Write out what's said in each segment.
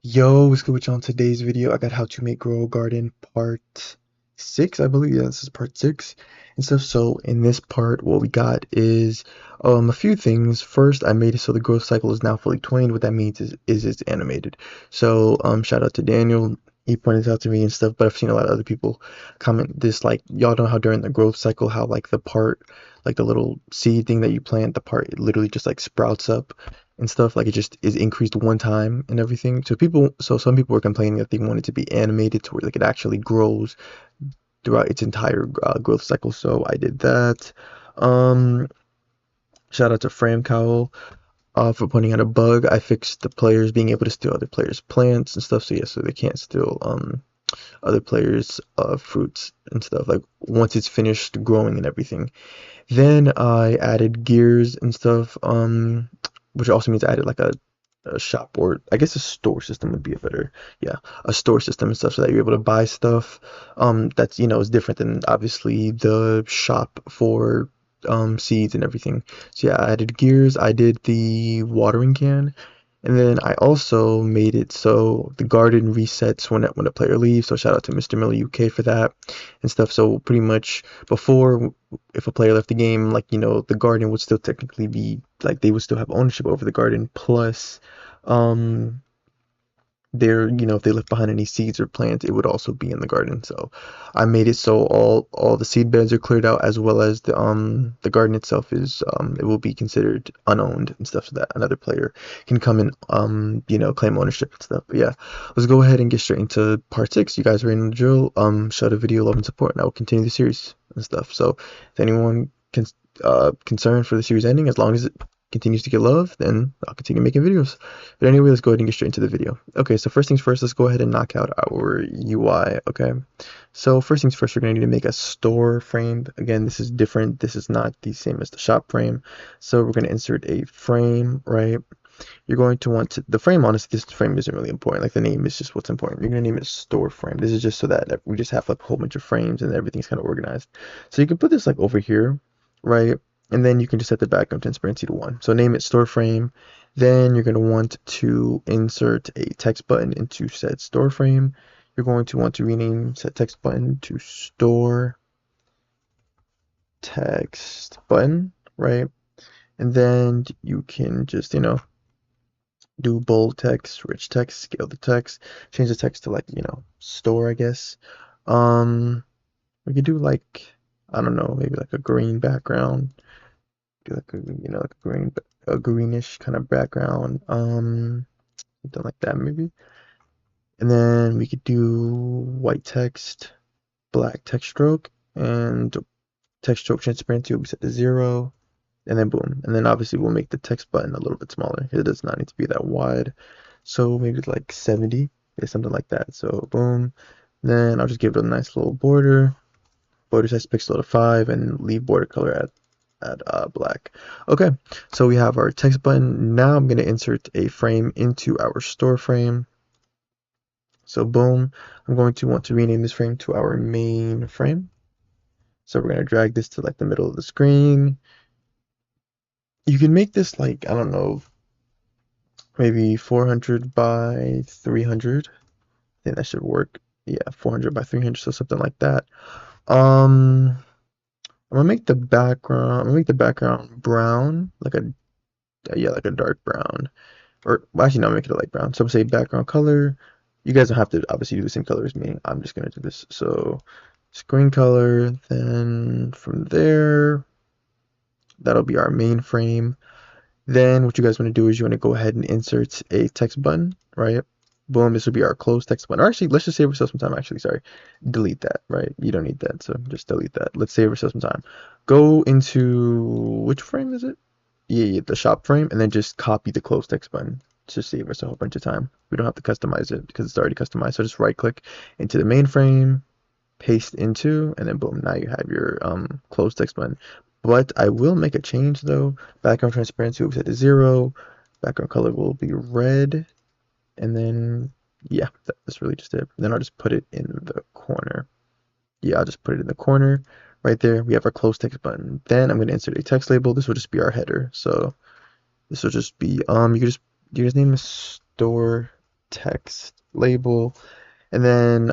Yo, what's good with you on today's video? I got how to make grow a garden part 6, I believe. Yeah, this is part 6 and stuff. So in this part, what we got is a few things. First, I made it so the growth cycle is now fully twaned. What that means is it's animated. So shout out to Daniel. He pointed it out to me and stuff, but I've seen a lot of other people comment this, like, y'all know how during the growth cycle, how like the part, like the little seed thing that you plant, the part, it literally just like sprouts up and stuff, like it just is increased one time and everything. So some people were complaining that they want it to be animated to where like it actually grows throughout its entire growth cycle. So I did that. um Shout out to Fram Cowl for pointing out a bug. I fixed the players being able to steal other players plants and stuff, so yeah, so they can't steal other players fruits and stuff, like once it's finished growing and everything. Then I added gears and stuff, which also means I added like a shop, or I guess a store system would be a better, yeah, a store system and stuff, so that you're able to buy stuff that's, is different than obviously the shop for seeds and everything. So yeah, I added gears, I did the watering can, and then I also made it so the garden resets when a player leaves. So shout out to Mr. Miller UK for that and stuff. So pretty much before, if a player left the game, like, the garden would still technically be like, they would still have ownership over the garden. Plus, um, if they left behind any seeds or plants, it would also be in the garden. So I made it so all the seed beds are cleared out, as well as the garden itself is, it will be considered unowned and stuff, so that another player can come and claim ownership and stuff. But yeah, let's go ahead and get straight into part 6. You guys are in the drill. Show the video love and support, and I will continue the series and stuff. So if anyone concerned for the series ending, as long as it continues to get love, then I'll continue making videos. But anyway, let's go ahead and get straight into the video. Okay, so first things first, let's go ahead and knock out our UI. Okay, so first things first, we're going to need to make a store frame. Again, this is different. This is not the same as the shop frame. So we're going to insert a frame, right? You're going to want to, the frame, honestly, this frame isn't really important. Like, the name is just what's important. You're going to name it store frame. This is just so that we just have like a whole bunch of frames and everything's kind of organized. So you can put this like over here, right? And then you can just set the background transparency to 1. So name it store frame. Then you're going to want to insert a text button into said store frame. You're going to want to rename set text button to store text button, right? And then you can just, do bold text, rich text, scale the text, change the text to, like, store, I guess. We could do like, I don't know, maybe like a green background, do like like a greenish kind of background, something like that maybe. And then we could do white text, black text stroke, and text stroke transparency will be set to 0. And then boom. And then obviously we'll make the text button a little bit smaller. It does not need to be that wide. So maybe like 70 or something like that. So boom. Then I'll just give it a nice little border. Border size pixel to 5, and leave border color at black. Okay, so we have our text button. Now I'm going to insert a frame into our store frame. So boom, I'm going to want to rename this frame to our main frame. So we're going to drag this to like the middle of the screen. You can make this like, I don't know, maybe 400 by 300. I think that should work. Yeah, 400 by 300, so something like that. I'm gonna make the background brown, like a, yeah, like a dark brown. Or well, actually, no, make it a light brown. So I'm gonna say background color. You guys don't have to obviously do the same color as me. I'm just gonna do this. So screen color. Then from there, that'll be our main frame. Then what you guys want to do is you want to go ahead and insert a text button, right? Boom, this will be our close text button. Or actually, let's just save ourselves some time. Actually, sorry. Delete that, right? You don't need that, so just delete that. Let's save ourselves some time. Go into, which frame is it? Yeah, the shop frame, and then just copy the close text button. Just save us a whole bunch of time. We don't have to customize it because it's already customized. So just right click into the main frame, paste into, and then boom, now you have your close text button. But I will make a change though. Background transparency will be set to 0. Background color will be red. And then, yeah, that's really just it. Then I'll just put it in the corner. Yeah, I'll just put it in the corner. Right there, we have our close text button. Then I'm going to insert a text label. This will just be our header. So this will just be, you can just name a store. text label. And then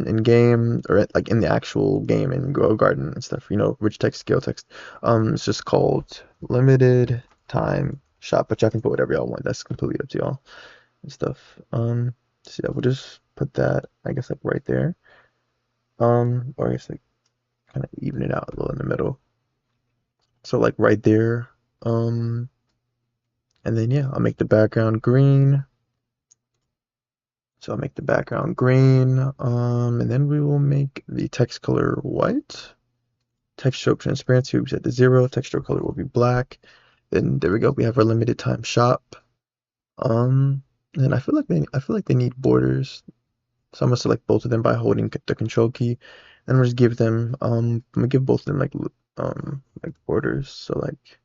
in game or like in the actual game in Grow Garden and stuff, rich text, scale text, it's just called limited time shop, but y'all can put whatever y'all want. That's completely up to y'all and stuff. So yeah, we'll just put that, I guess, like right there. Or I guess like kind of even it out a little in the middle. So like right there. Um, and then yeah, I'll make the background green. So I'll make the background green. And then we will make the text color white. Text stroke transparency will be set to 0. Text stroke color will be black. Then there we go. We have our limited time shop. And I feel like they need borders. So I'm gonna select both of them by holding the control key. And I'm gonna just give them I'm gonna give both of them like borders. So like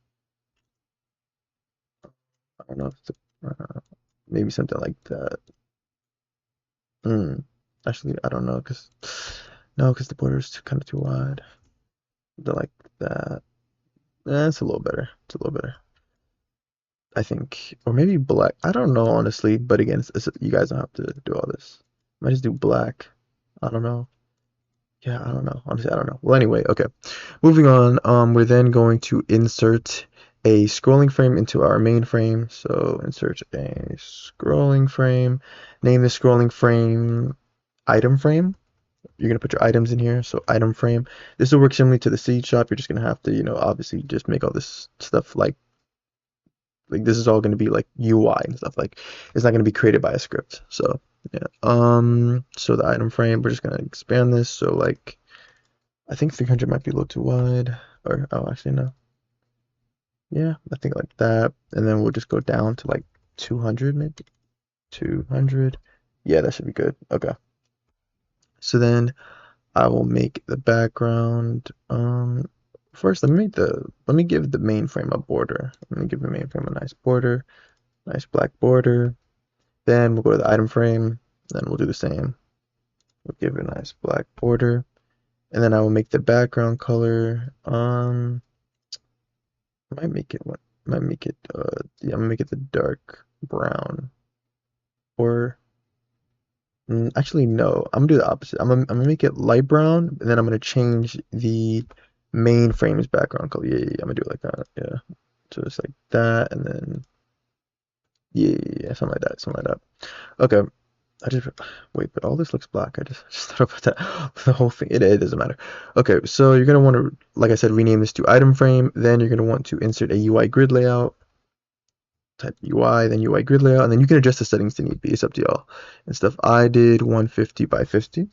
I don't know if maybe something like that. Hmm. Actually, I don't know because no, because the border is kind of too wide. They're like that. It's a little better. It's a little better. I think, or maybe black. I don't know honestly, but again, you guys don't have to do all this. Might just do black. I don't know. Yeah, I don't know. Honestly, I don't know. Well, anyway, okay. Moving on. We're then going to insert a scrolling frame into our main frame. So insert a scrolling frame. Name the scrolling frame item frame. You're gonna put your items in here. So item frame. This will work similarly to the seed shop. You're just gonna have to, obviously just make all this stuff like this is all going to be like UI and stuff. Like it's not going to be created by a script. So yeah. So the item frame, we're just going to expand this. So like I think 300 might be a little too wide. Or oh, actually no. Yeah, I think like that. And then we'll just go down to like 200 maybe. 200. Yeah, that should be good. Okay. So then I will make the background. First let me give the mainframe a border. Let me give the mainframe a nice border, nice black border. Then we'll go to the item frame, then we'll do the same. We'll give it a nice black border, and then I will make the background color. I might make it what? Might make it. Yeah, I'm gonna make it the dark brown, or actually no, I'm gonna do the opposite. I'm gonna make it light brown, and then I'm gonna change the main frame's background color. Yeah, I'm gonna do it like that. Yeah, so it's like that, and then yeah, something like that, something like that. Okay, I just wait, but all this looks black. I just thought about that. The whole thing. It doesn't matter. Okay, so you're gonna want to, like I said, rename this to item frame. Then you're gonna want to insert a UI grid layout. Type UI, then UI grid layout, and then you can adjust the settings to need be. It's up to y'all and stuff. I did 150 by 50,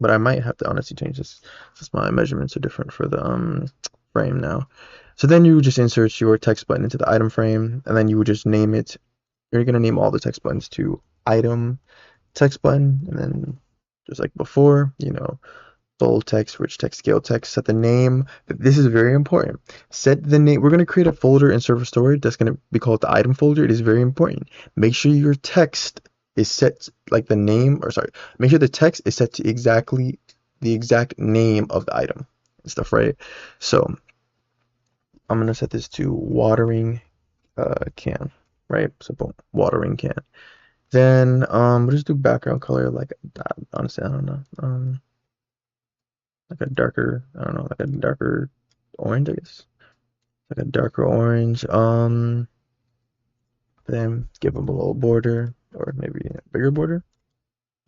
but I might have to honestly change this since my measurements are different for the frame now. So then you would just insert your text button into the item frame, and then you would just name it. You're gonna name all the text buttons to item text button, and then just like before, bold text, rich text, scale text, set the name. This is very important. Set the name. We're going to create a folder in server storage that's going to be called the item folder. It is very important. Make sure your text is set like the name, or sorry, make sure the text is set to exactly the exact name of the item and stuff, right? So I'm going to set this to watering can, right? So boom, watering can. Then we'll just do background color like honestly I don't know. Like a darker, I don't know, like a darker orange, I guess. Like a darker orange. Then give them a little border or maybe a bigger border.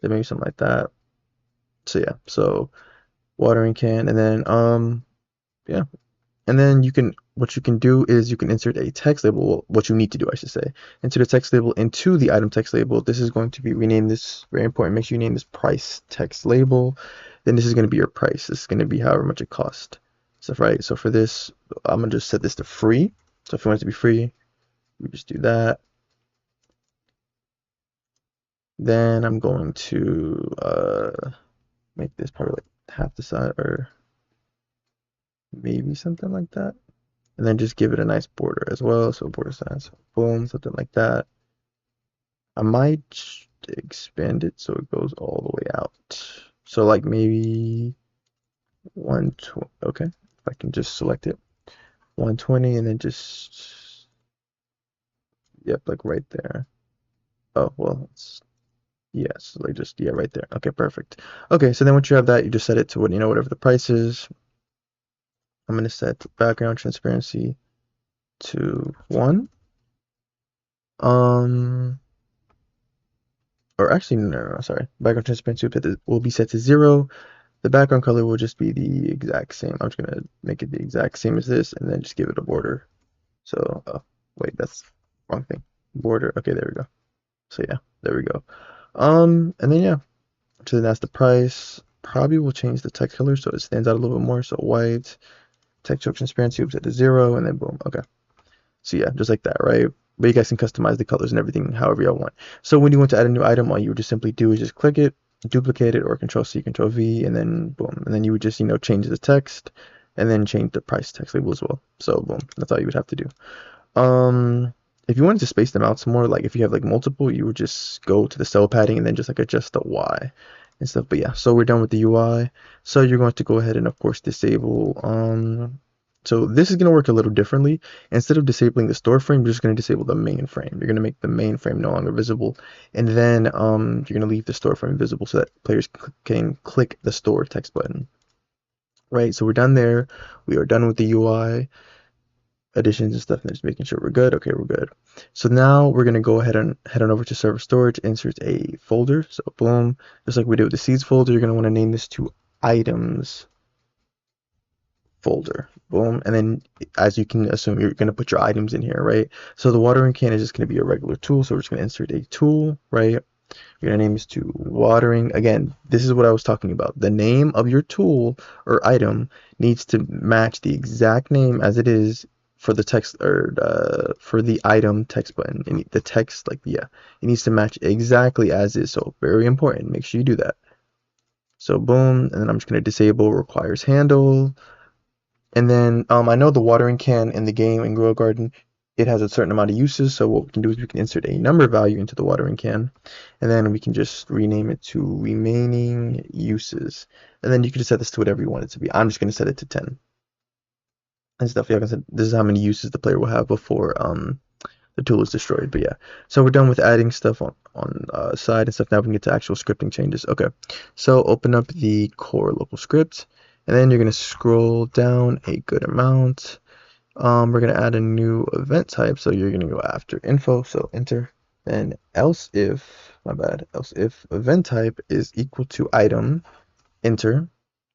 Then maybe something like that. So yeah, so watering can and then yeah. And then what you can do is you can insert a text label, well, what you need to do, I should say, insert a text label into the item text label. This is going to be renamed this, very important. Make sure you name this price text label. Then this is going to be your price. This is going to be however much it costs. So, right. So for this, I'm going to just set this to free. So if you want it to be free, we just do that. Then I'm going to make this probably like half the size or maybe something like that. And then just give it a nice border as well. So border size, boom, something like that. I might expand it so it goes all the way out. So like maybe 120. Okay, if I can just select it, 120, and then just yep, like right there. Oh, well, it's, yes, like just, yeah, right there. Okay, perfect. Okay, so then once you have that, you just set it to what, whatever the price is. I'm going to set background transparency to 1. Um, or actually, no, sorry. Background transparency will be set to 0. The background color will just be the exact same. I'm just going to make it the exact same as this and then just give it a border. So, wait, that's wrong thing. Border. Okay, there we go. So yeah, there we go. And then yeah, so that's the price. Probably will change the text color so it stands out a little bit more. So white, texture transparency will set to 0, and then boom. Okay. So yeah, just like that, right? But you guys can customize the colors and everything however you want. So when you want to add a new item, all you would just simply do is just click it, duplicate it, or Control C, Control V, and then boom. And then you would just, change the text and then change the price text label as well. So boom, that's all you would have to do. Um, if you wanted to space them out some more, like if you have like multiple, you would just go to the cell padding and then just like adjust the Y and stuff. But yeah, so we're done with the UI. So you're going to go ahead and of course disable. So this is going to work a little differently. Instead of disabling the store frame, you're just going to disable the main frame. You're going to make the main frame no longer visible, and then you're going to leave the store frame visible so that players can click the store text button. Right. So we're done there. We are done with the UI additions and stuff, and just making sure we're good. Okay, we're good. So now we're gonna go ahead and head on over to server storage, insert a folder. So boom, just like we did with the seeds folder, you're gonna want to name this to items folder. Boom, and then as you can assume, you're gonna put your items in here, right? So the watering can is just gonna be a regular tool. So we're just gonna insert a tool, right? You're gonna name this to watering. Again, this is what I was talking about. The name of your tool or item needs to match the exact name as it is for the text or for the item text button. And the text, like, yeah, it needs to match exactly as is. So very important. Make sure you do that. So boom, and then I'm just gonna disable requires handle. And then I know the watering can in the game in Grow Garden, it has a certain amount of uses. So what we can do is we can insert a number value into the watering can, and then we can just rename it to remaining uses. And then you can just set this to whatever you want it to be. I'm just going to set it to 10 and stuff. Yeah, like I said, this is how many uses the player will have before the tool is destroyed. But yeah, so we're done with adding stuff on side and stuff. Now we can get to actual scripting changes. Okay, so open up the core local script, and then you're going to scroll down a good amount. We're going to add a new event type, so you're going to go after info, so enter, then else if, my bad, else if event type is equal to item, enter,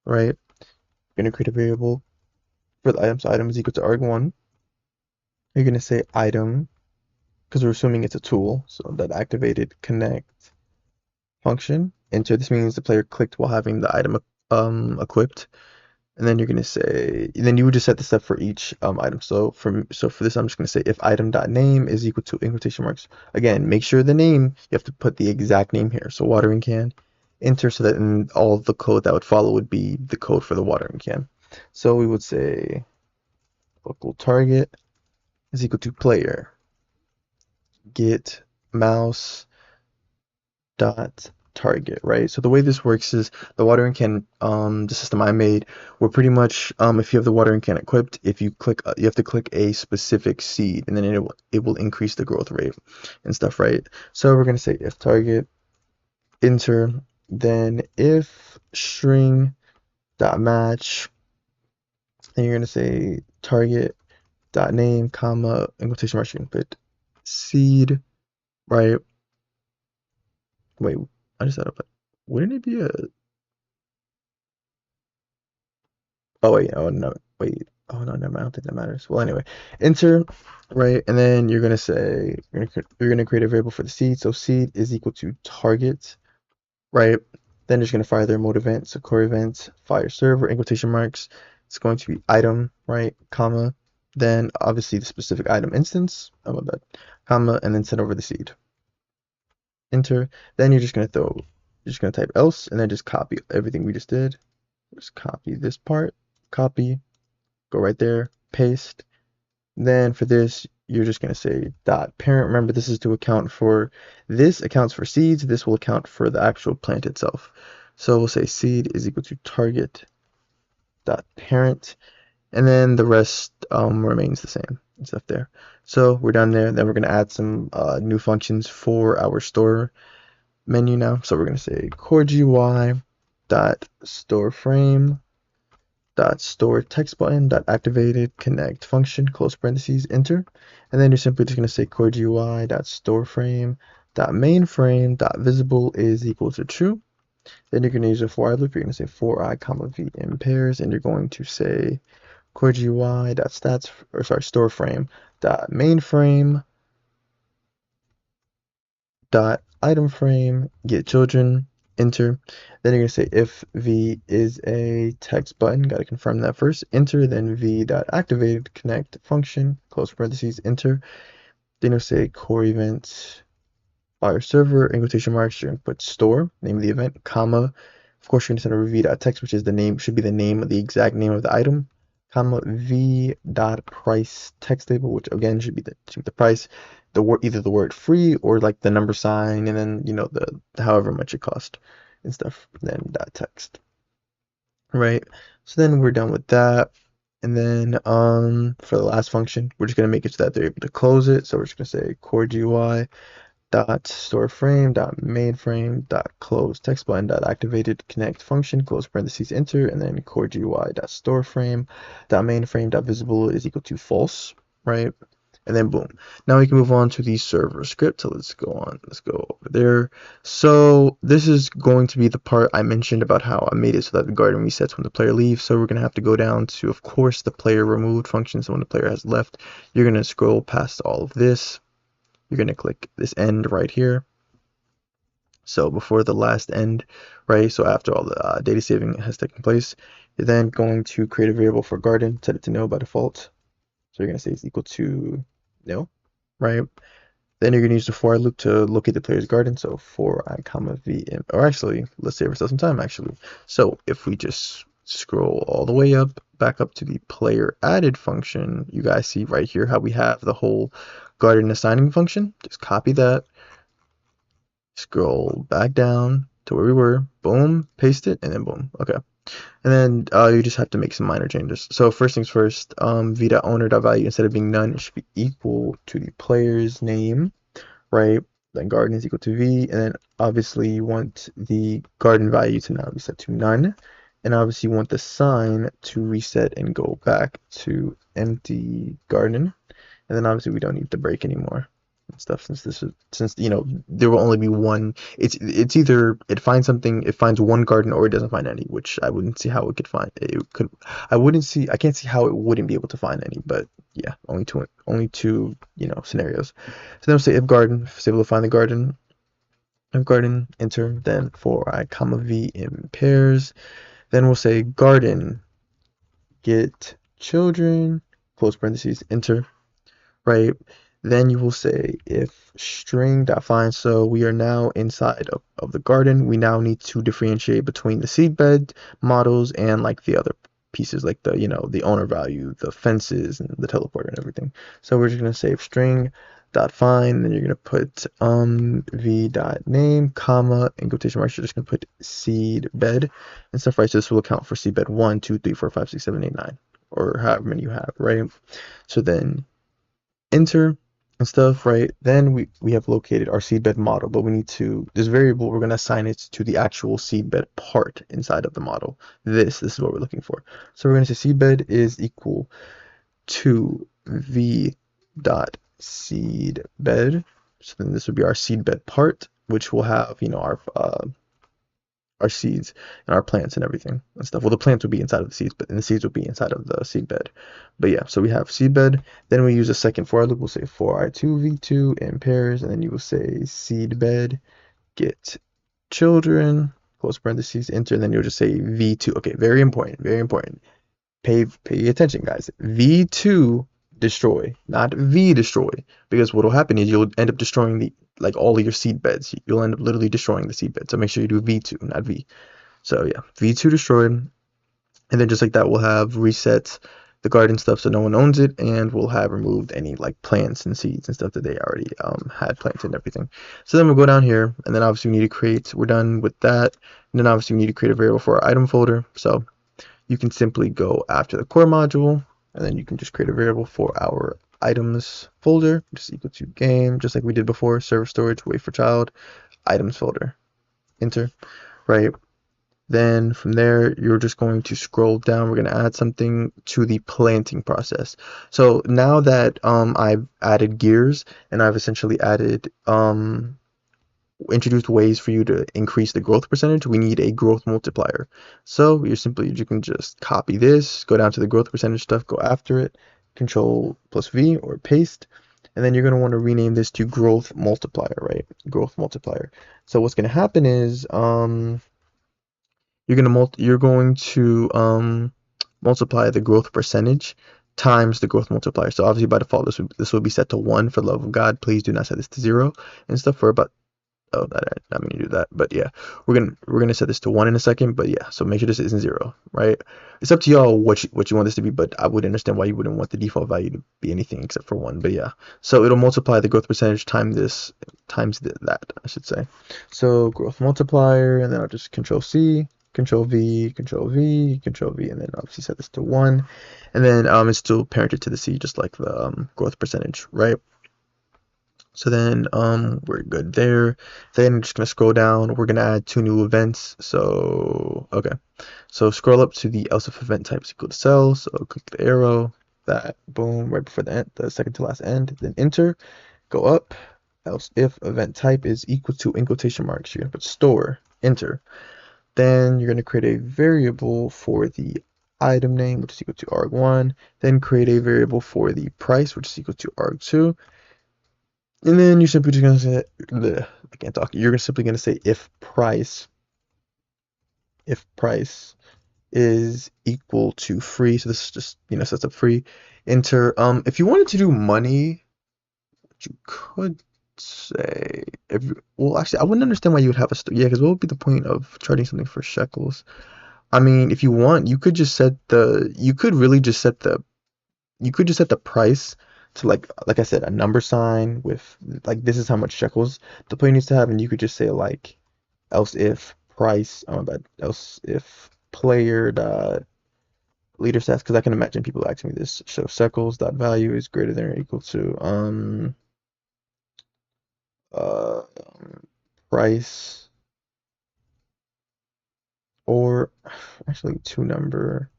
right? You're going to create a variable for the item, so item is equal to arg1. You're going to say item, because we're assuming it's a tool, so that activated connect function, enter. This means the player clicked while having the item equipped. And then you're gonna say, then you would just set this up for each item. So for this, I'm just gonna say if item.name is equal to in quotation marks. Again, make sure the name, you have to put the exact name here. So watering can, enter, so that in all the code that would follow would be the code for the watering can. So we would say local target is equal to player get mouse dot target, right? So the way this works is the watering can, the system I made, where pretty much if you have the watering can equipped, if you click, you have to click a specific seed, and then it will increase the growth rate and stuff, right? So we're gonna say if target enter, then if string dot match, then you're gonna say target dot name comma in quotation marks, you can put seed, right? Wait, I just thought of it. Wouldn't it be a Oh wait, oh no, wait, oh no, never mind. I don't think that matters. Well, anyway, enter, right, and then you're gonna say you're gonna create a variable for the seed. So seed is equal to target, right? Then you're just gonna fire their mode event, so core event, fire server, in quotation marks. It's going to be item, right, comma, then obviously the specific item instance, how about that, comma, and then send over the seed. Enter. Then you're just gonna type else, and then just copy everything we just did. Just copy this part, copy, go right there, paste. Then for this, you're just going to say dot parent. Remember, this is to account for, this accounts for seeds. This will account for the actual plant itself. So we'll say seed is equal to target dot parent, and then the rest remains the same. and stuff there. So we're done there. Then we're going to add some new functions for our store menu now. So we're going to say core GUI dot store frame dot store text button dot activated connect function close parentheses enter, and then you're simply just going to say core GUI dot store frame dot main frame dot visible is equal to true. Then you're going to use a for I loop. You're going to say for I comma v in pairs, and you're going to say core GUI dot stats or sorry store frame dot main frame dot item frame get children enter. Then you're going to say if v is a text button, got to confirm that first, enter, then v dot activated connect function close parentheses enter. Then you'll say core event fire server in quotation marks, you're going to put store name of the event comma, of course you're going to send over v dot text, which is the name, should be the name of the exact name of the item, comma v dot price text label, which again should be the price, the word, either the word free or like the number sign, and then the however much it cost and stuff, then dot text, right? So then we're done with that. And then for the last function, we're just gonna make it so that they're able to close it. So we're just gonna say core GUI dot store frame dot mainframe dot close text button dot activated connect function close parentheses enter, and then core GUI dot store frame dot mainframe dot visible is equal to false, right? And then boom. Now we can move on to the server script. So let's go over there. So this is going to be the part I mentioned about how I made it so that the garden resets when the player leaves. So we're going to have to go down to, of course, the player removed function. So when the player has left, you're going to scroll past all of this. You're going to click this end right here. So before the last end, right? So after all the data saving has taken place, you're then going to create a variable for garden, set it to no by default. So you're going to say it's equal to no, right? Then you're going to use the for I loop to locate the player's garden. So for I comma v in, or actually, let's save ourselves some time actually. So if we just scroll all the way up, back up to the player added function, you guys see right here how we have the whole garden assigning function. Just copy that, scroll back down to where we were, boom, paste it, and then boom. Okay. And then you just have to make some minor changes. So first things first, v.owner.value, instead of being none, it should be equal to the player's name, right? Then garden is equal to v, and then obviously you want the garden value to now be set to none, and obviously you want the sign to reset and go back to empty garden, and then obviously we don't need the break anymore and stuff, since there will only be one. It's either it finds something, it finds one garden, or it doesn't find any, which I wouldn't see how it could find it could. I can't see how it wouldn't be able to find any, but yeah, only two scenarios. So then we'll say if garden, if it's able to find the garden, if garden enter, then for I comma v in pairs, then we'll say garden get children close parentheses enter, right? Then you will say if string.find, so we are now inside of the garden. We now need to differentiate between the seedbed models and like the other pieces, like the owner value, the fences, and the teleporter and everything. So we're just gonna say if string.find, then you're gonna put v.name, comma, in quotation marks, you're just gonna put seedbed and stuff, right? So this will account for seedbed 1, 2, 3, 4, 5, 6, 7, 8, 9, or however many you have, right? So then enter and stuff, right? Then we have located our seedbed model, but we need to, this variable, we're going to assign it to the actual seedbed part inside of the model. This is what we're looking for. So we're going to say seedbed is equal to v dot seedbed. So then this would be our seedbed part, which will have our seeds and our plants and everything and stuff. Well, the plants would be inside of the seeds, but and the seeds would be inside of the seed bed. But yeah, so we have seed bed. Then we use a second for I loop. We'll say for I2 v2 in pairs, and then you will say seed bed get children close parentheses enter, and then you'll just say v2. Okay, very important, very important. Pay attention, guys. V2 destroy, not V destroy, because what will happen is you'll end up destroying all of your seed beds. You'll end up literally destroying the seed bed. So make sure you do V2, not V. So yeah, V2 destroyed, and then just like that, we'll have reset the garden stuff so no one owns it, and we'll have removed any like plants and seeds and stuff that they already had planted and everything. So then we'll go down here, and then obviously we need to create. We're done with that, and then obviously we need to create a variable for our item folder. So you can simply go after the core module, and then you can just create a variable for our items folder, which is equal to game, just like we did before, server storage, wait for child, items folder, enter, right? Then from there, you're just going to scroll down. We're going to add something to the planting process. So now that I've added gears and I've essentially added introduced ways for you to increase the growth percentage, we need a growth multiplier. So you can just copy this, go down to the growth percentage stuff, go after it, Control plus V or paste, and then you're going to want to rename this to growth multiplier, right? Growth multiplier. So what's going to happen is you're going to multiply the growth percentage times the growth multiplier. So obviously by default this will be set to 1. For the love of God, please do not set this to 0 and stuff. For about I'm gonna do that, but yeah, we're gonna set this to 1 in a second. But yeah, so make sure this isn't 0, right? It's up to y'all what you want this to be, but I would understand why you wouldn't want the default value to be anything except for 1. But yeah, so it'll multiply the growth percentage times that, I should say. So growth multiplier, and then I'll just Control C, Control V, Control V, Control V, and then obviously set this to 1, and then it's still parented to the C, just like the growth percentage, right? So then we're good there. Then I'm just gonna scroll down. We're gonna add 2 new events. So okay, so scroll up to the else if event type is equal to cell. So click the arrow, that boom right before the end, the second to last end. Then enter. Go up. Else if event type is equal to in quotation marks. You're gonna put store. Enter. Then you're gonna create a variable for the item name, which is equal to arg1. Then create a variable for the price, which is equal to arg2. And then you're simply just gonna say, I can't talk. You're simply gonna say if price is equal to free. So this is just sets up free. Enter. If you wanted to do money, what you could say well, actually, I wouldn't understand why you would have a yeah, because what would be the point of charging something for shekels? I mean, if you want, you could just set the. You could really just set the. You could just set the price to like I said, a number sign with like this is how much shekels the player needs to have, and you could just say like else if price else if player dot leader stats, because I can imagine people asking me this. So shekels dot value is greater than or equal to uh price, or actually to number.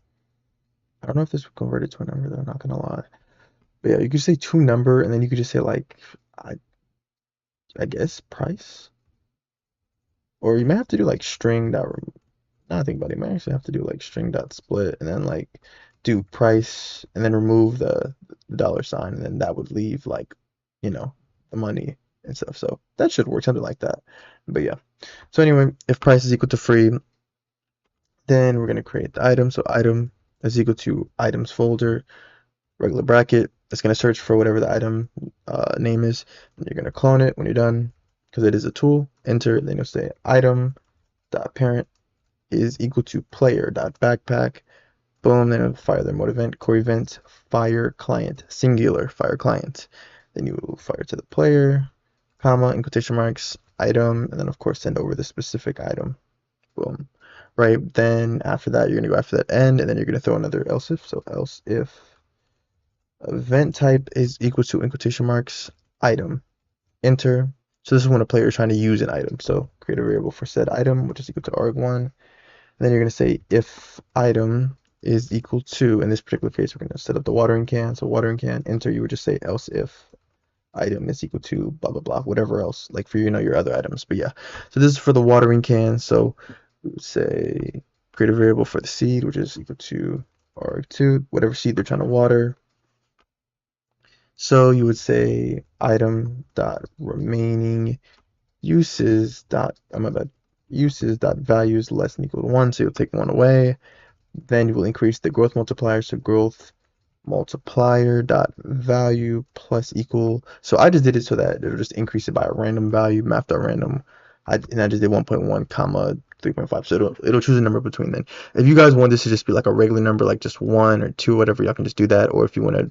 I don't know if this would convert it to a number though, I'm not gonna lie. But yeah, you could say to number, and then you could just say like I I guess price, or you may have to do like string dot. Now I think about it, you might actually have to do like string dot split, and then like do price, and then remove the dollar sign, and then that would leave like the money and stuff. So that should work, something like that. But yeah. So anyway, if price is equal to free, then we're gonna create the item. So item is equal to items folder, regular bracket. It's gonna search for whatever the item name is, and you're gonna clone it when you're done, because it is a tool. Enter, then you'll say item dot parent is equal to player dot backpack. Boom, then it'll fire the mode event, core event, fire client, singular fire client. Then you will fire to the player, comma, in quotation marks, item, and then of course send over the specific item. Boom. Right, then after that, you're gonna go after that end, and then you're gonna throw another else if. So else if event type is equal to in quotation marks, item. Enter. So this is when a player is trying to use an item. So create a variable for said item, which is equal to arg1. And then you're going to say if item is equal to, in this particular case, we're going to set up the watering can. So watering can, enter, you would just say else if item is equal to blah, blah, blah, whatever else, like for your other items. But yeah, so this is for the watering can. So we would say create a variable for the seed, which is equal to arg2, whatever seed they're trying to water. So you would say item dot remaining uses dot uses dot values less than equal to 1. So you'll take 1 away. Then you will increase the growth multiplier. So growth multiplier dot value plus equal. So I just did it so that it'll just increase it by a random value, math.random. And I just did 1.1 comma 3.5. So it'll choose a number between then. If you guys want this to just be like a regular number, like just 1 or 2, whatever, y'all can just do that. Or if you want to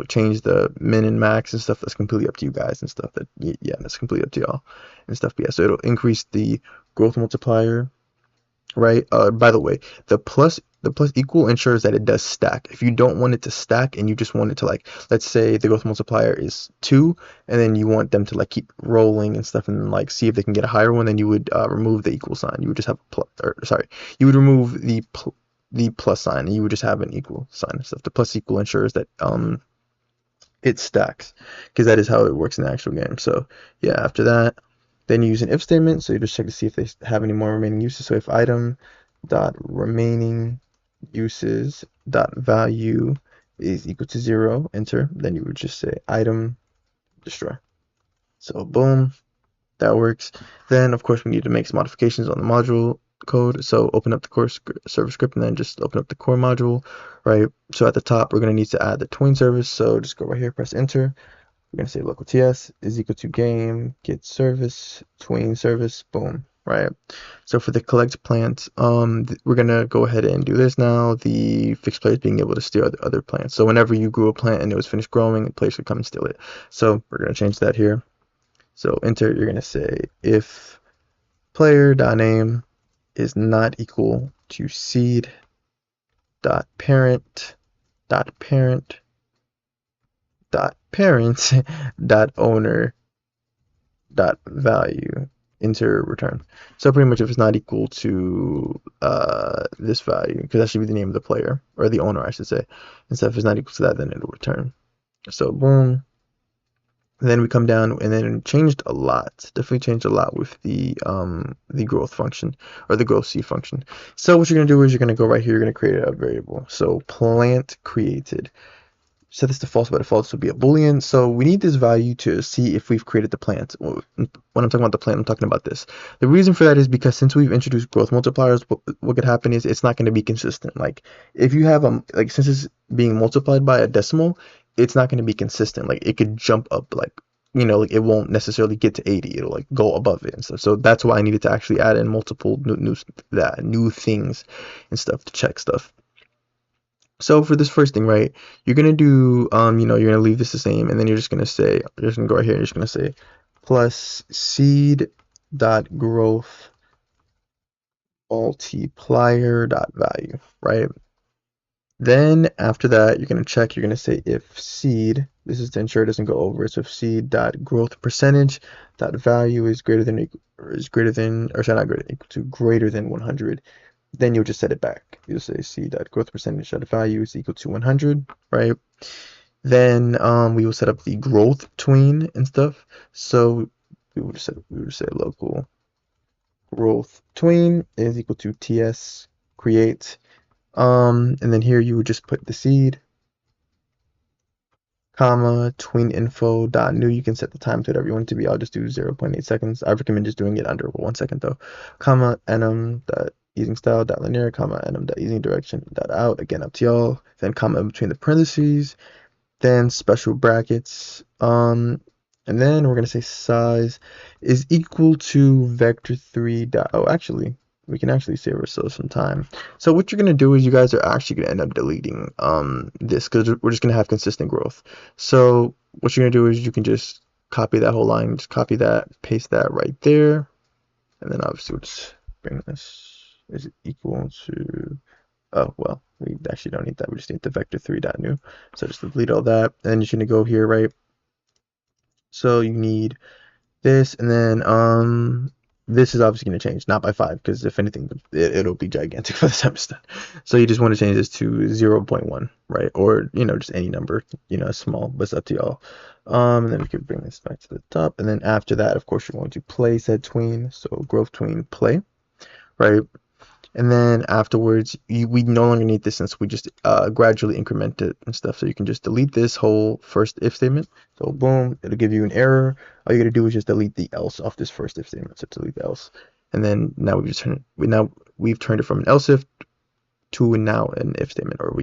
change the min and max and stuff, that's completely up to you guys and stuff. Yeah, that's completely up to y'all and stuff. But yeah, so it'll increase the growth multiplier, right? By the way, the plus the plus equal ensures that it does stack. If you don't want it to stack and you just want it to, like, let's say the growth multiplier is 2, and then you want them to like keep rolling and stuff and like see if they can get a higher one, then you would remove the equal sign. You would just have you would remove the plus sign and you would just have an equal sign and stuff. The plus equal ensures that it stacks, because that is how it works in the actual game. So yeah, after that, then you use an if statement. So you just check to see if they have any more remaining uses. So if item dot remaining uses dot value is equal to 0, enter, then you would just say item destroy. So boom, that works. Then of course we need to make some modifications on the module code. So open up the core server script and then just open up the core module, right? So at the top we're going to need to add the tween service. So just go right here, press enter. We're going to say local ts is equal to game get service tween service, boom, right? So for the collect plant, we're going to go ahead and do this now. The fixed player is being able to steal other plants. So whenever you grew a plant and it was finished growing, players could come and steal it. So we're going to change that here. So enter, you're going to say if player.name is not equal to seed dot parent dot parent dot parent dot owner dot value, enter return. So pretty much if it's not equal to this value, because that should be the name of the player, or the owner I should say, and so if it's not equal to that, then it'll return. So boom. And then we come down and then it changed a lot. Definitely changed a lot with the growth function, or the growth seed function. So what you're gonna do is you're gonna go right here, you're gonna create a variable. So plant created. Set this to false by default, this will be a boolean. So we need this value to see if we've created the plant. When I'm talking about the plant, I'm talking about this. The reason for that is because since we've introduced growth multipliers, what could happen is it's not going to be consistent. Like if you have like since it's being multiplied by a decimal, it's not going to be consistent. Like it could jump up, like, you know, like it won't necessarily get to 80. It'll like go above it and stuff. So that's why I needed to actually add in multiple new things and stuff to check stuff. So for this first thing, right, you're gonna do, you know, you're gonna leave this the same, and then you're just gonna say, you're just gonna go right here, and you're just gonna say plus seed dot growth multiplier dot value, right? Then after that, you're gonna check, you're gonna say if seed, this is to ensure it doesn't go over, so if seed dot growth percentage dot value is greater than, or sorry, not greater than, equal to greater than 100, then you'll just set it back. You'll say c dot growth percentage dot value is equal to 100, right? Then we will set up the growth tween and stuff. So we would say local growth tween is equal to ts create, and then here you would just put the seed, comma, tween info dot new. You can set the time to whatever you want it to be. I'll just do 0.8 seconds. I recommend just doing it under 1 second though. Comma enum dot easing style dot linear, comma enum dot easing direction dot out, again up to y'all. Then comma in between the parentheses, then special brackets, and then we're gonna say size is equal to vector3 dot, oh actually we can actually save ourselves some time. So what you're gonna do is you guys are actually gonna end up deleting this, because we're just gonna have consistent growth. So what you're gonna do is you can just copy that whole line, just copy that, paste that right there, and then obviously we'll just bring this, is it equal to, oh well, we actually don't need that, we just need the vector3.new. So just delete all that, and then you're gonna go here, right? So you need this, and then this is obviously going to change, not by 5, because if anything, it'll be gigantic by the time it's done. So you just want to change this to 0.1, right? Or, you know, just any number, you know, small, but it's up to y'all. And then we can bring this back to the top. And then after that, of course, you're going to play said tween. So growth tween play, right? And then afterwards, we no longer need this since we just gradually increment it and stuff. So you can just delete this whole first if statement. So boom, it'll give you an error. All you gotta do is just delete the else off this first if statement. So delete the else. And then now we've turned it from an else if to now an if statement, or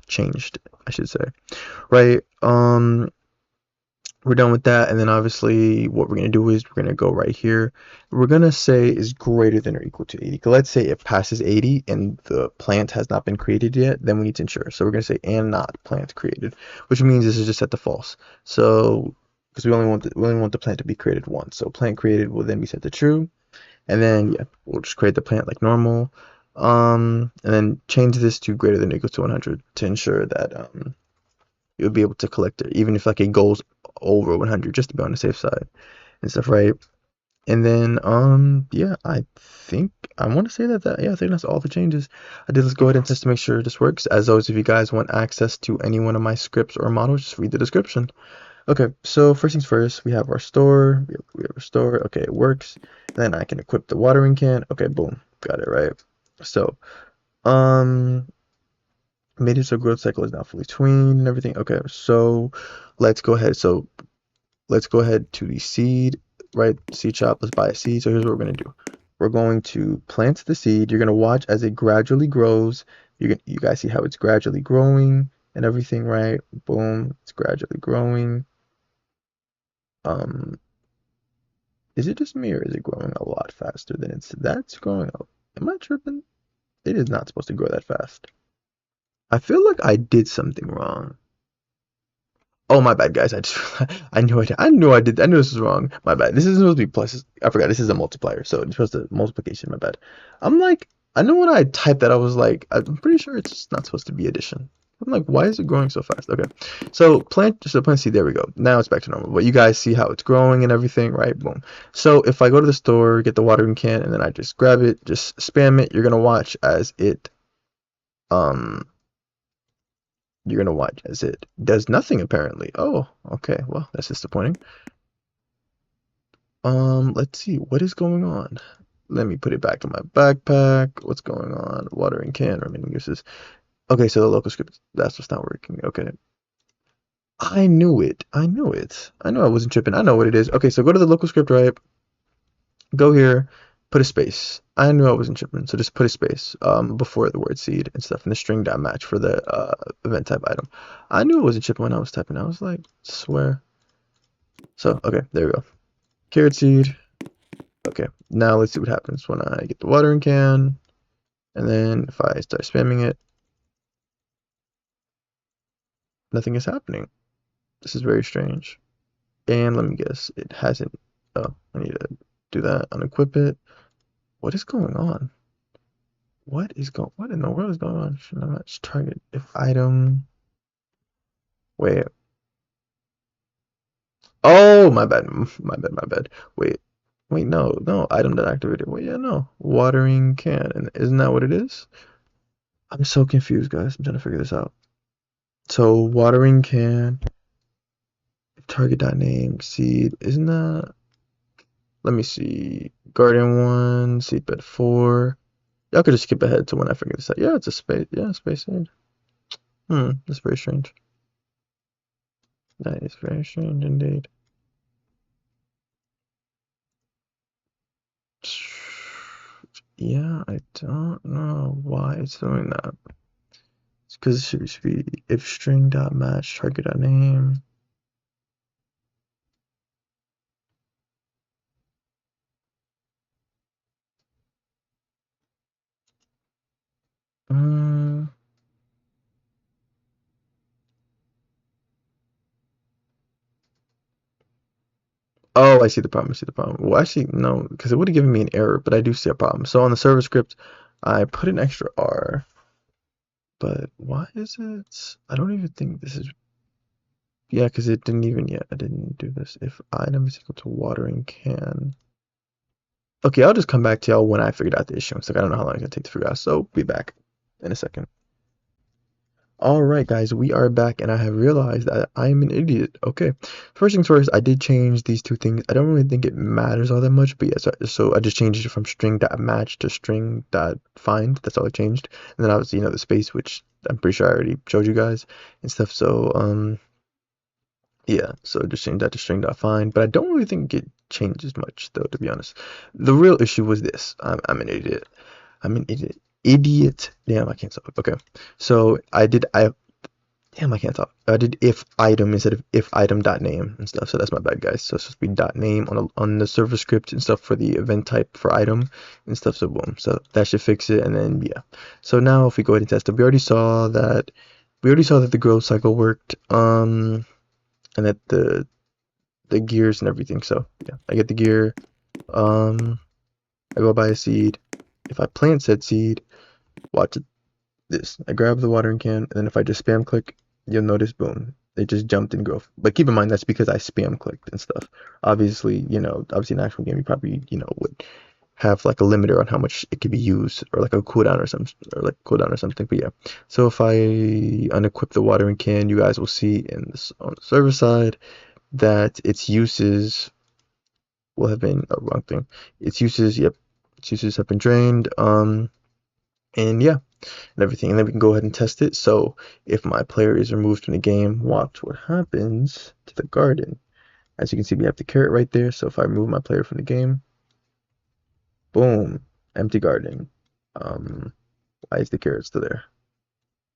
changed, I should say. Right? We're done with that, and then obviously what we're going to do is we're going to go right here. We're going to say is greater than or equal to 80. Let's say it passes 80 and the plant has not been created yet, then we need to ensure. So we're going to say and not plant created, which means this is just set to false. So because we only want the plant to be created once. So plant created will then be set to true, and then yeah, we'll just create the plant like normal. And then change this to greater than or equal to 100 to ensure that you'll be able to collect it, even if like it goes over 100, just to be on the safe side and stuff, right? And then yeah, I think I want to say that yeah, I think that's all the changes I did. Let's go ahead and test to make sure this works. As always, if you guys want access to any one of my scripts or models, just read the description. Okay, so first things first, we have our store. We have our store. Okay, it works. Then I can equip the watering can. Okay, boom, got it right. So um made it so growth cycle is now fully tweened and everything. Okay, so let's go ahead. So let's go ahead to the seed, right? Seed shop. Let's buy a seed. So here's what we're gonna do. We're going to plant the seed. You're gonna watch as it gradually grows. You guys see how it's gradually growing and everything, right? Boom, it's gradually growing. Um, is it just me or is it growing a lot faster than that's growing up? Am I tripping? It is not supposed to grow that fast. I feel like I did something wrong. Oh, my bad, guys. I knew I knew I did. I knew this was wrong. My bad. This is supposed to be plus. I forgot. This is a multiplier, so it's supposed to multiplication. My bad. I'm like, I know when I typed that, I was like, I'm pretty sure it's not supposed to be addition. I'm like, why is it growing so fast? Okay, so plant seed. There we go. Now it's back to normal. But you guys see how it's growing and everything, right? Boom. So if I go to the store, get the watering can, and then I just grab it, just spam it, you're gonna watch as it um you're gonna watch as it does nothing apparently. Oh, okay. Well, that's disappointing. Let's see what is going on. Let me put it back in my backpack. What's going on? Watering can remaining uses. Okay, so the local script, that's what's not working. Okay. I knew it. I knew it. I knew I wasn't tripping. I know what it is. Okay, so go to the local script, right? Go here, put a space. I knew I wasn't tripping, so just put a space before the word seed and stuff, and the string dot match for the event type item. I knew I wasn't tripping when I was typing. I was like, swear. So okay, there we go. Carrot seed. Okay, now let's see what happens when I get the watering can, and then if I start spamming it, nothing is happening. This is very strange. And let me guess, it hasn't. Oh, I need to do that, unequip it. What is going on? What in the world is going on? Should I match target if item? Wait. Oh, my bad. My bad. Wait, no, item not activated. Wait, yeah, no. Watering can. And isn't that what it is? I'm so confused, guys. I'm trying to figure this out. So, watering can, target.name, seed. Isn't that? Let me see. Garden 1, seedbed 4. Y'all could just skip ahead to when I figure this out. Yeah, it's a space. Yeah, space seed. That's very strange. That is very strange indeed. Yeah, I don't know why it's doing that. It's because it should be if string dot match target dot name. Um. Oh, I see the problem. I see the problem. Well, actually, no, because it would have given me an error, but I do see a problem. So on the server script, I put an extra R, but why is it? I don't even think this is. Yeah, because it didn't even. Yeah, I didn't do this. If item is equal to watering can. Okay, I'll just come back to y'all when I figured out the issue. It's like I don't know how long it's gonna take to figure out. So be back in a second. Alright guys, we are back and I have realized that I'm an idiot. Okay, first things first, I did change these two things. I don't really think it matters all that much, but yes, so I just changed it from string.match to string.find. That's all I changed. And then obviously, the space, which I'm pretty sure I already showed you guys and stuff. So, yeah, so just change that to string.find. But I don't really think it changes much though, to be honest. The real issue was this. I'm an idiot. I'm an idiot. Idiot. Damn, I can't stop. Okay. So damn, I can't talk. I did if item instead of if item dot name and stuff. So that's my bad, guys. So it's supposed to be dot name on the server script and stuff for the event type for item and stuff. So boom. So that should fix it. And then yeah. So now if we go ahead and test it, we already saw that the growth cycle worked. And that the gears and everything. So yeah, I get the gear. I go buy a seed. If I plant said seed, Watch this. I grab the watering can, and then if I just spam click, you'll notice, boom, it just jumped in growth. But keep in mind, that's because I spam clicked and stuff. Obviously, obviously in an actual game, you probably, would have like a limiter on how much it could be used, or like a cooldown or some, or like cooldown or something. But yeah, so if I unequip the watering can, you guys will see in this on the server side that its uses will have been a wrong thing. Its uses, yep, its uses have been drained. And yeah, and everything. And then we can go ahead and test it. So if my player is removed from the game, watch what happens to the garden. As you can see, we have the carrot right there. So if I remove my player from the game, boom, empty garden. Um, why is the carrot still there?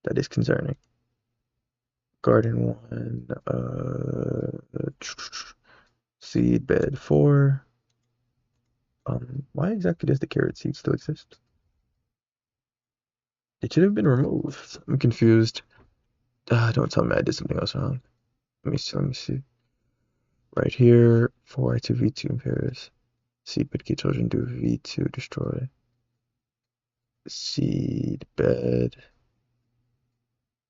That is concerning. Garden 1, seed bed 4. Why exactly does the carrot seed still exist? It should have been removed. I'm confused. Don't tell me I did something else wrong. Let me see. Right here, 4i2 v2 impairs. Seed bed key children do v2 destroy. Seed bed.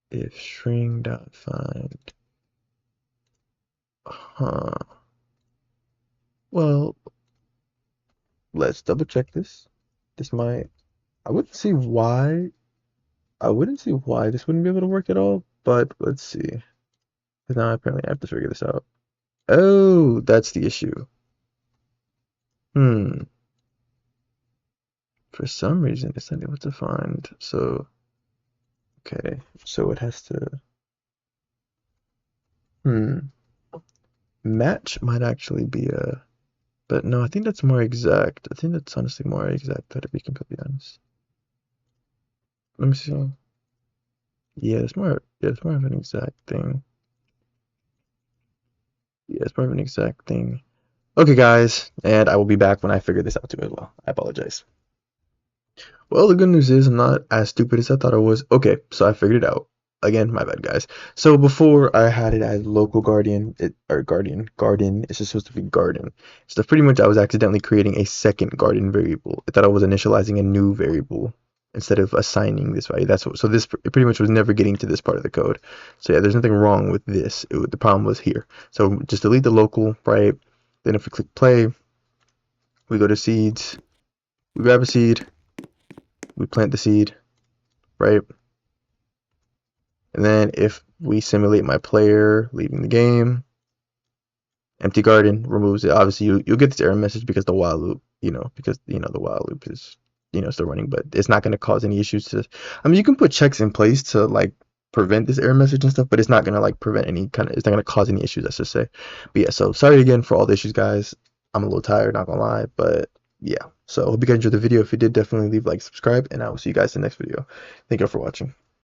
If string dot find. Huh. Well, let's double check this. This might. I wouldn't see why. I wouldn't see why this wouldn't be able to work at all. But let's see. Because now apparently I have to figure this out. Oh, that's the issue. Hmm. For some reason, it's not able to find. So, okay. So it has to. Hmm. Match might actually be a. But no, I think that's more exact. I think that's honestly more exact, to be completely honest. Let me see. Yeah, it's more of an exact thing. Yeah, it's more of an exact thing. Okay, guys, and I will be back when I figure this out too as well. I apologize. Well, the good news is I'm not as stupid as I thought I was. Okay, so I figured it out. Again, my bad, guys. So before I had it as local guardian, or garden. It's just supposed to be garden. So pretty much I was accidentally creating a second garden variable. I thought I was initializing a new variable instead of assigning this value. That's what. So this pretty much was never getting to this part of the code. So yeah, there's nothing wrong with this. The problem was here. So just delete the local, right? Then if we click play, we go to seeds. We grab a seed. We plant the seed, right? And then if we simulate my player leaving the game, empty garden removes it. Obviously, you'll get this error message because the while loop, the while loop is, still running, but it's not going to cause any issues to. I mean, you can put checks in place to like prevent this error message and stuff, but it's not going to like prevent any kind of. It's not going to cause any issues. Let's just say. But yeah, so sorry again for all the issues, guys. I'm a little tired, not gonna lie, but yeah. So I hope you guys enjoyed the video. If you did, definitely leave a like, subscribe, and I will see you guys in the next video. Thank you all for watching.